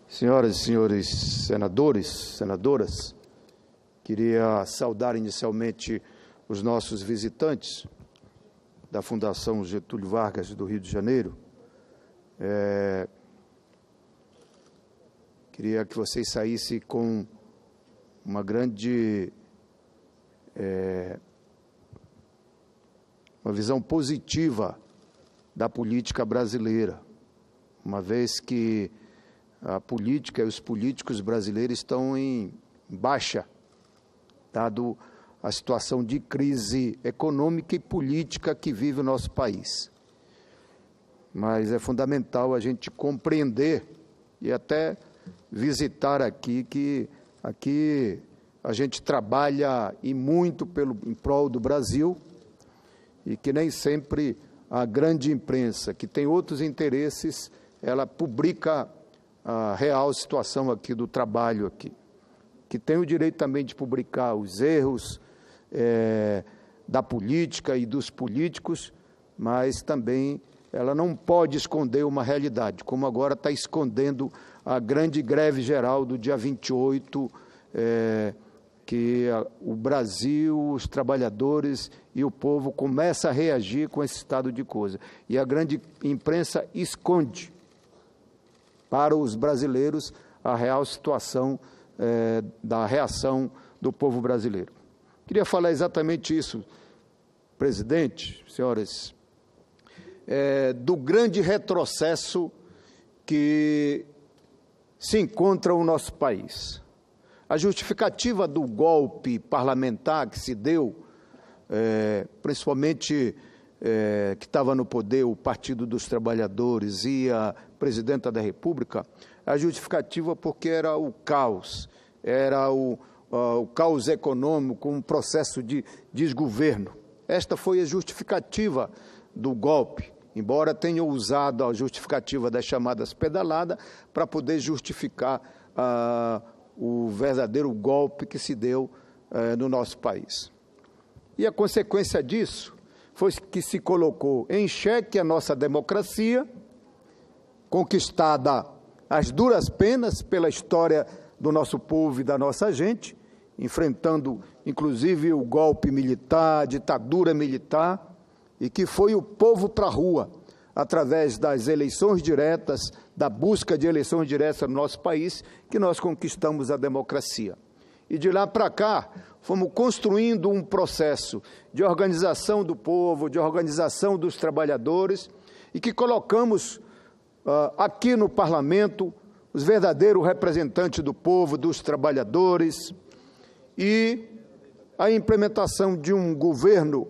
Senhoras e senhores senadores, senadoras, queria saudar inicialmente os nossos visitantes da Fundação Getúlio Vargas do Rio de Janeiro. Queria que vocês saíssem com uma grande uma visão positiva da política brasileira, uma vez que a política e os políticos brasileiros estão em baixa, dado a situação de crise econômica e política que vive o nosso país. Mas é fundamental a gente compreender e até visitar aqui que aqui a gente trabalha e muito em prol do Brasil e que nem sempre a grande imprensa, que tem outros interesses, ela publica a real situação aqui do trabalho aqui, que tem o direito também de publicar os erros da política e dos políticos, mas também ela não pode esconder uma realidade, como agora está escondendo a grande greve geral do dia 28, que o Brasil, os trabalhadores e o povo começam a reagir com esse estado de coisa. E a grande imprensa esconde para os brasileiros a real situação da reação do povo brasileiro. Queria falar exatamente isso, presidente, senhoras, do grande retrocesso que se encontra o nosso país. A justificativa do golpe parlamentar que se deu, principalmente que estava no poder o Partido dos Trabalhadores e a Presidenta da República, a justificativa porque era o caos, era o caos econômico, um processo de desgoverno. Esta foi a justificativa do golpe, embora tenha usado a justificativa das chamadas pedaladas para poder justificar o verdadeiro golpe que se deu no nosso país. E a consequência disso foi que se colocou em xeque a nossa democracia, conquistada às duras penas pela história do nosso povo e da nossa gente, enfrentando inclusive o golpe militar, a ditadura militar, e que foi o povo para a rua, através das eleições diretas, da busca de eleições diretas no nosso país, que nós conquistamos a democracia. E de lá para cá, fomos construindo um processo de organização do povo, de organização dos trabalhadores, e que colocamos aqui no parlamento os verdadeiros representantes do povo, dos trabalhadores, e a implementação de um governo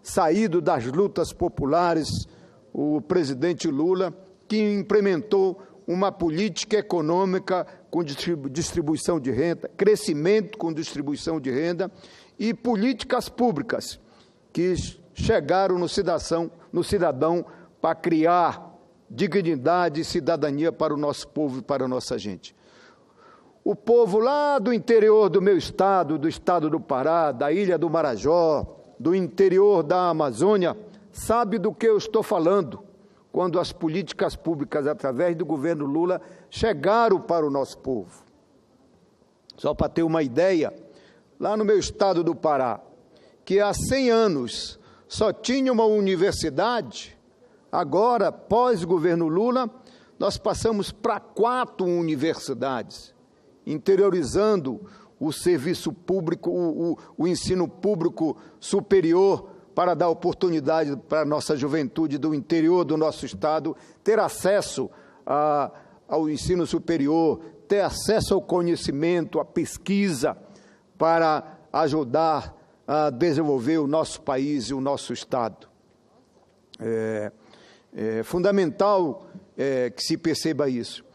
saído das lutas populares, o presidente Lula, que implementou uma política econômica com distribuição de renda, crescimento com distribuição de renda e políticas públicas que chegaram no cidadão para criar dignidade e cidadania para o nosso povo e para a nossa gente. O povo lá do interior do meu estado, do estado do Pará, da Ilha do Marajó, do interior da Amazônia, sabe do que eu estou falando, quando as políticas públicas, através do governo Lula, chegaram para o nosso povo. Só para ter uma ideia, lá no meu estado do Pará, que há 100 anos só tinha uma universidade, agora, pós-governo Lula, nós passamos para 4 universidades, interiorizando o serviço público, o ensino público superior, para dar oportunidade para a nossa juventude do interior do nosso estado ter acesso ao ensino superior, ter acesso ao conhecimento, à pesquisa, para ajudar a desenvolver o nosso país e o nosso estado. É fundamental que se perceba isso.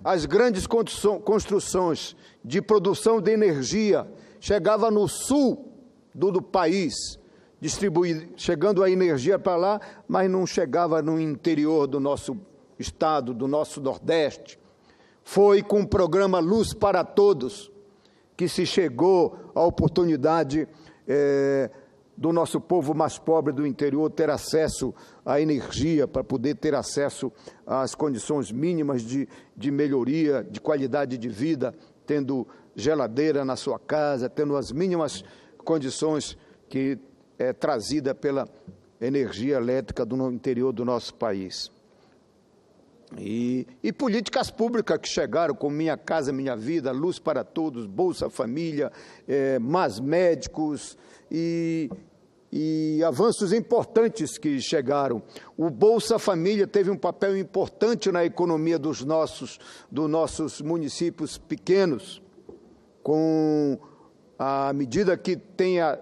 As grandes construções de produção de energia chegavam no sul do país, chegando a energia para lá, mas não chegava no interior do nosso estado, do nosso Nordeste. Foi com o programa Luz para Todos que se chegou à oportunidade do nosso povo mais pobre do interior ter acesso à energia, para poder ter acesso às condições mínimas de melhoria, de qualidade de vida, tendo geladeira na sua casa, tendo as mínimas condições que é trazida pela energia elétrica do interior do nosso país. E políticas públicas que chegaram, como Minha Casa Minha Vida, Luz para Todos, Bolsa Família, mais médicos e avanços importantes que chegaram. O Bolsa Família teve um papel importante na economia dos nossos municípios pequenos, com a medida que tenha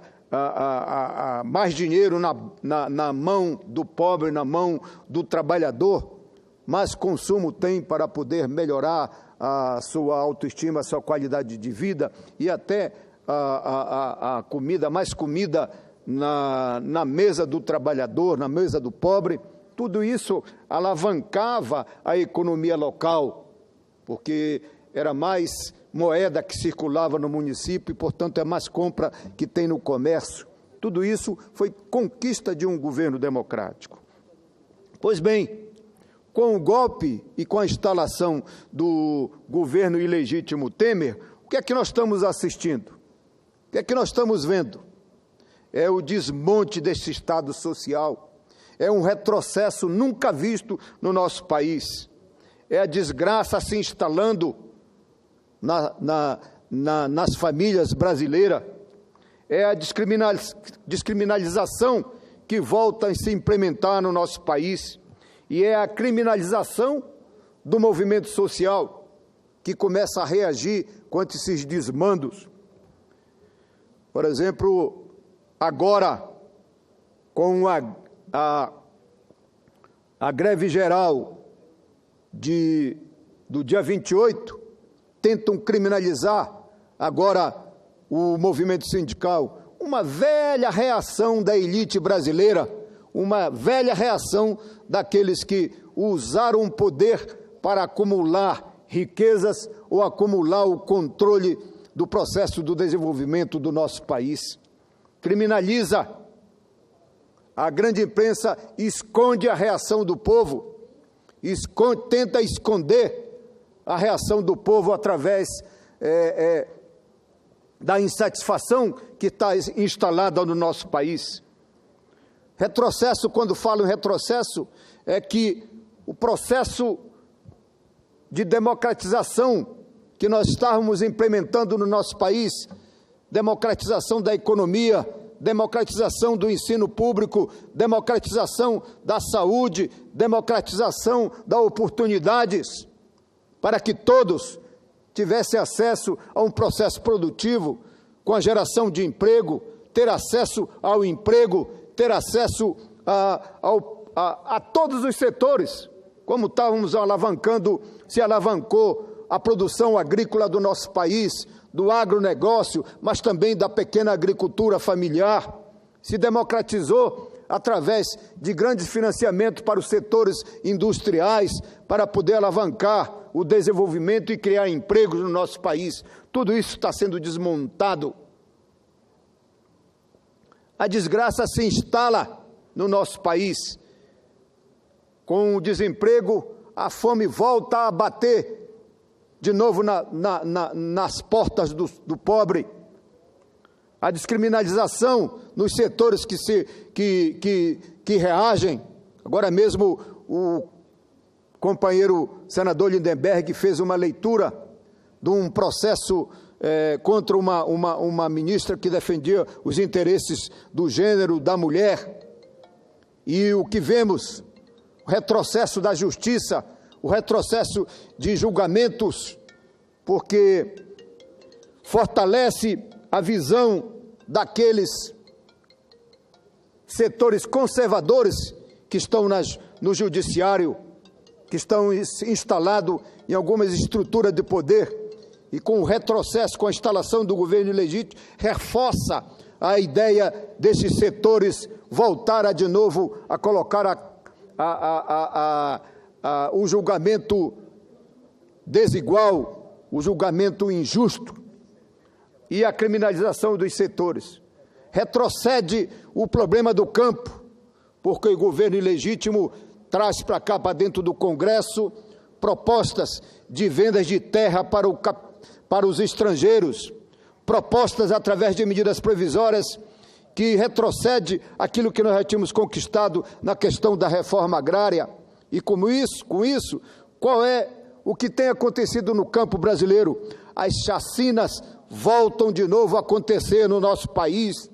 mais dinheiro na mão do pobre, na mão do trabalhador, mais consumo tem para poder melhorar a sua autoestima, a sua qualidade de vida e até a comida, mais comida na mesa do trabalhador, na mesa do pobre. Tudo isso alavancava a economia local, porque era mais moeda que circulava no município e, portanto, é mais compra que tem no comércio. Tudo isso foi conquista de um governo democrático. Pois bem, com o golpe e com a instalação do governo ilegítimo Temer, o que é que nós estamos assistindo? O que é que nós estamos vendo? É o desmonte desse Estado social, é um retrocesso nunca visto no nosso país, é a desgraça se instalando nas famílias brasileiras, é a descriminalização que volta a se implementar no nosso país, e é a criminalização do movimento social que começa a reagir contra esses desmandos. Por exemplo, agora, com a greve geral do dia 28, tentam criminalizar agora o movimento sindical. Uma velha reação da elite brasileira, uma velha reação daqueles que usaram o poder para acumular riquezas ou acumular o controle do processo do desenvolvimento do nosso país. Criminaliza. A grande imprensa esconde a reação do povo, tenta esconder a reação do povo através da insatisfação que está instalada no nosso país. Retrocesso, quando falo em retrocesso, é que o processo de democratização que nós estávamos implementando no nosso país, democratização da economia, democratização do ensino público, democratização da saúde, democratização das oportunidades, para que todos tivessem acesso a um processo produtivo, com a geração de emprego, ter acesso ao emprego, ter acesso a todos os setores, como estávamos se alavancou a produção agrícola do nosso país, do agronegócio, mas também da pequena agricultura familiar, se democratizou através de grandes financiamentos para os setores industriais, para poder alavancar o desenvolvimento e criar empregos no nosso país. Tudo isso está sendo desmontado. A desgraça se instala no nosso país. Com o desemprego, a fome volta a bater de novo nas portas do pobre. A descriminalização nos setores que reagem. Agora mesmo o companheiro senador Lindenberg fez uma leitura de um processo contra uma ministra que defendia os interesses do gênero, da mulher. E o que vemos, o retrocesso da justiça, o retrocesso de julgamentos, porque fortalece a visão daqueles setores conservadores que estão no judiciário, que estão instalados em algumas estruturas de poder, e com o retrocesso, com a instalação do governo ilegítimo, reforça a ideia desses setores voltar de novo a colocar o julgamento desigual, o julgamento injusto e a criminalização dos setores. retrocede o problema do campo, porque o governo ilegítimo traz para cá, para dentro do Congresso, propostas de vendas de terra para os estrangeiros, propostas através de medidas provisórias que retrocede aquilo que nós já tínhamos conquistado na questão da reforma agrária. E com isso, qual é o que tem acontecido no campo brasileiro? As chacinas voltam de novo a acontecer no nosso país,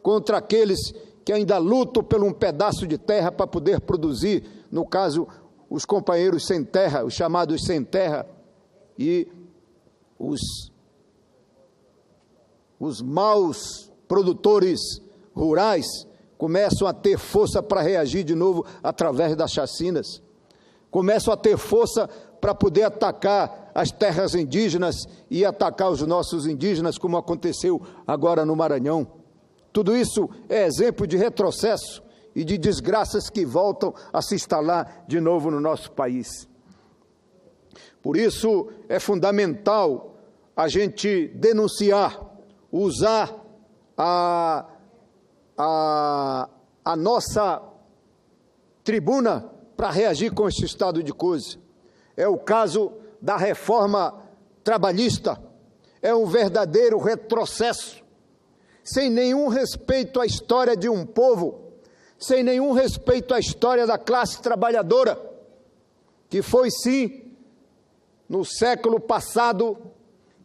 contra aqueles que ainda lutam por um pedaço de terra para poder produzir, no caso, os companheiros sem terra, os chamados sem terra, e os maus produtores rurais começam a ter força para reagir de novo através das chacinas, começam a ter força para poder atacar as terras indígenas e atacar os nossos indígenas, como aconteceu agora no Maranhão. Tudo isso é exemplo de retrocesso e de desgraças que voltam a se instalar de novo no nosso país. Por isso é fundamental a gente denunciar, usar a nossa tribuna para reagir com esse estado de coisa. É o caso da reforma trabalhista, é um verdadeiro retrocesso, sem nenhum respeito à história de um povo, sem nenhum respeito à história da classe trabalhadora, que foi sim, no século passado,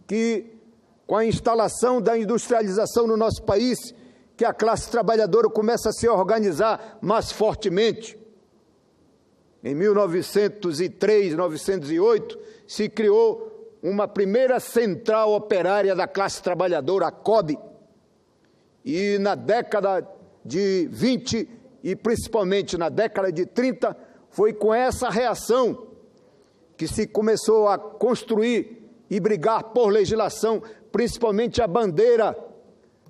que com a instalação da industrialização no nosso país, que a classe trabalhadora começa a se organizar mais fortemente. Em 1903, 1908, se criou uma primeira central operária da classe trabalhadora, a COB, e na década de 20 e principalmente na década de 30, foi com essa reação que se começou a construir e brigar por legislação, principalmente a bandeira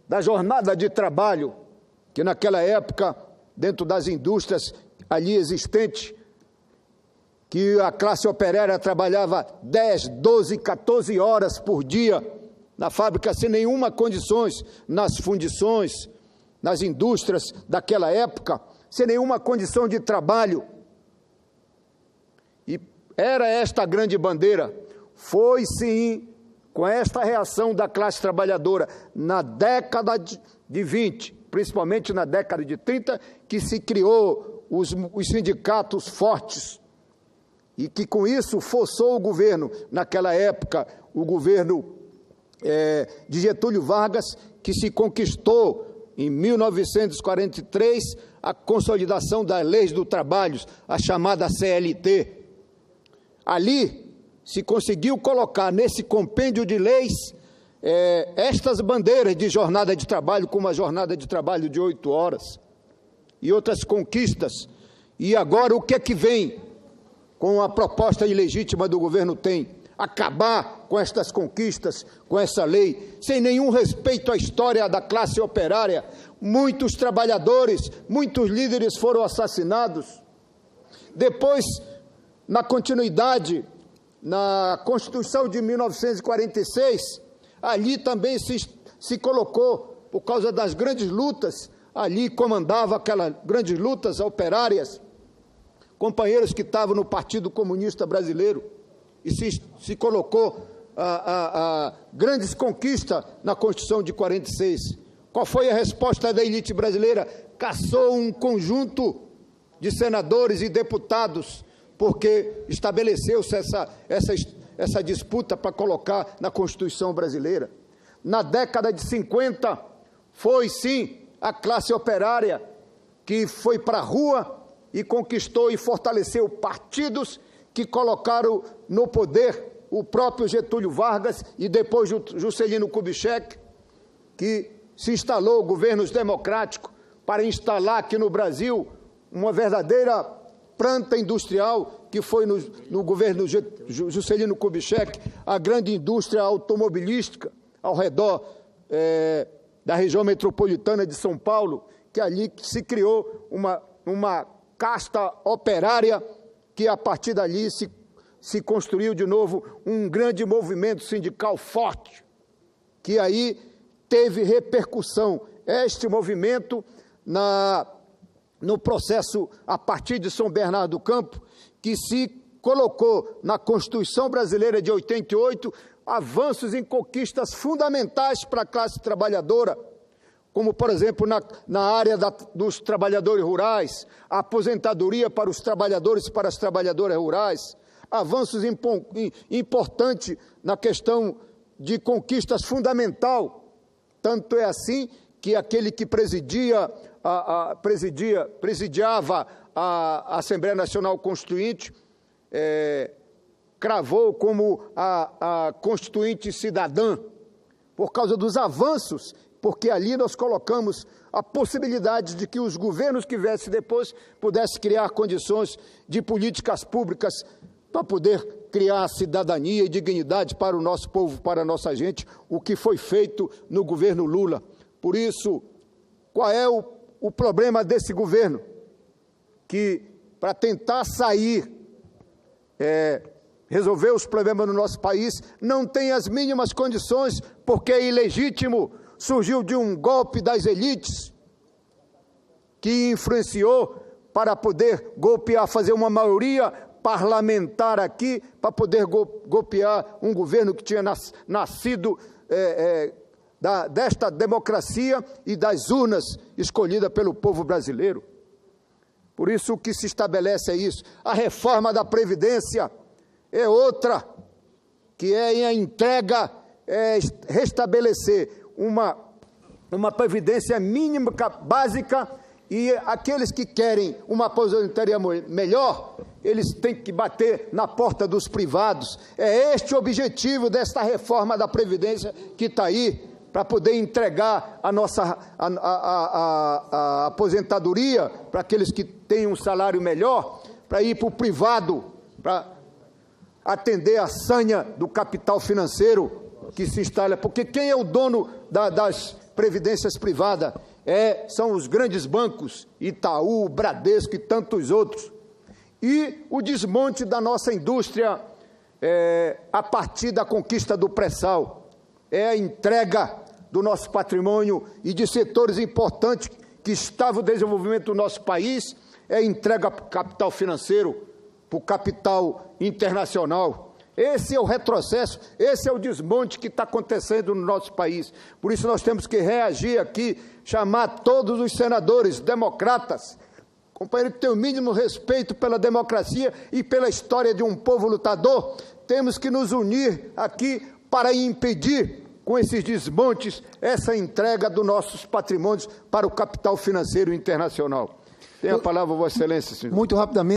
da jornada de trabalho, que naquela época, dentro das indústrias ali existentes, que a classe operária trabalhava 10, 12, 14 horas por dia na fábrica, sem nenhuma condições, nas fundições, nas indústrias daquela época, sem nenhuma condição de trabalho. E era esta a grande bandeira. Foi sim, com esta reação da classe trabalhadora, na década de 20, principalmente na década de 30, que se criou os sindicatos fortes, e que com isso forçou o governo, naquela época, o governo de Getúlio Vargas, que se conquistou em 1943 a consolidação das leis do trabalho, a chamada CLT. Ali se conseguiu colocar nesse compêndio de leis estas bandeiras de jornada de trabalho, como a jornada de trabalho de 8 horas e outras conquistas. E agora o que é que vem com a proposta ilegítima do governo tem? Acabar com estas conquistas, com essa lei, sem nenhum respeito à história da classe operária. Muitos trabalhadores, muitos líderes foram assassinados. Depois, na continuidade, na Constituição de 1946, ali também se colocou, por causa das grandes lutas, ali comandava aquelas grandes lutas operárias, companheiros que estavam no Partido Comunista Brasileiro, e se colocou grandes conquistas na Constituição de 46. Qual foi a resposta da elite brasileira? Caçou um conjunto de senadores e deputados, porque estabeleceu-se essa disputa para colocar na Constituição brasileira. Na década de 50, foi sim a classe operária que foi para a rua e conquistou e fortaleceu partidos que colocaram no poder o próprio Getúlio Vargas e depois Juscelino Kubitschek, que se instalou governos democráticos para instalar aqui no Brasil uma verdadeira planta industrial, que foi no governo Juscelino Kubitschek, a grande indústria automobilística ao redor da região metropolitana de São Paulo, que ali se criou uma casta operária que a partir dali se construiu de novo um grande movimento sindical forte, que aí teve repercussão este movimento no processo a partir de São Bernardo do Campo, que se colocou na Constituição Brasileira de 88 avanços em conquistas fundamentais para a classe trabalhadora, como, por exemplo, na área dos trabalhadores rurais, a aposentadoria para os trabalhadores e para as trabalhadoras rurais, avanços importantes na questão de conquistas fundamental. Tanto é assim que aquele que presidiava a Assembleia Nacional Constituinte cravou como a Constituinte cidadã, por causa dos avanços, porque ali nós colocamos a possibilidade de que os governos que viessem depois pudessem criar condições de políticas públicas para poder criar cidadania e dignidade para o nosso povo, para a nossa gente, o que foi feito no governo Lula. Por isso, qual é o problema desse governo? Que, para tentar sair, resolver os problemas no nosso país, não tem as mínimas condições, porque é ilegítimo, surgiu de um golpe das elites, que influenciou para poder golpear, fazer uma maioria parlamentar aqui, para poder golpear um governo que tinha nascido desta democracia e das urnas escolhida pelo povo brasileiro. Por isso o que se estabelece é isso. A reforma da Previdência é outra, que é a entrega, restabelecer uma previdência mínima, básica, e aqueles que querem uma aposentadoria melhor, eles têm que bater na porta dos privados. É este o objetivo desta reforma da Previdência que está aí, para poder entregar a aposentadoria para aqueles que têm um salário melhor, para ir para o privado, para atender a sanha do capital financeiro que se instala, porque quem é o dono das previdências privadas? São os grandes bancos, Itaú, Bradesco e tantos outros. E o desmonte da nossa indústria a partir da conquista do pré-sal, a entrega do nosso patrimônio e de setores importantes que estavam o desenvolvimento do nosso país, entrega para o capital financeiro, para o capital internacional. Esse é o retrocesso, esse é o desmonte que está acontecendo no nosso país. Por isso nós temos que reagir aqui, chamar todos os senadores democratas, companheiro que tem o mínimo respeito pela democracia e pela história de um povo lutador, temos que nos unir aqui para impedir, com esses desmontes, essa entrega dos nossos patrimônios para o capital financeiro internacional. Tem a palavra, Vossa Excelência, senhor. Muito rapidamente.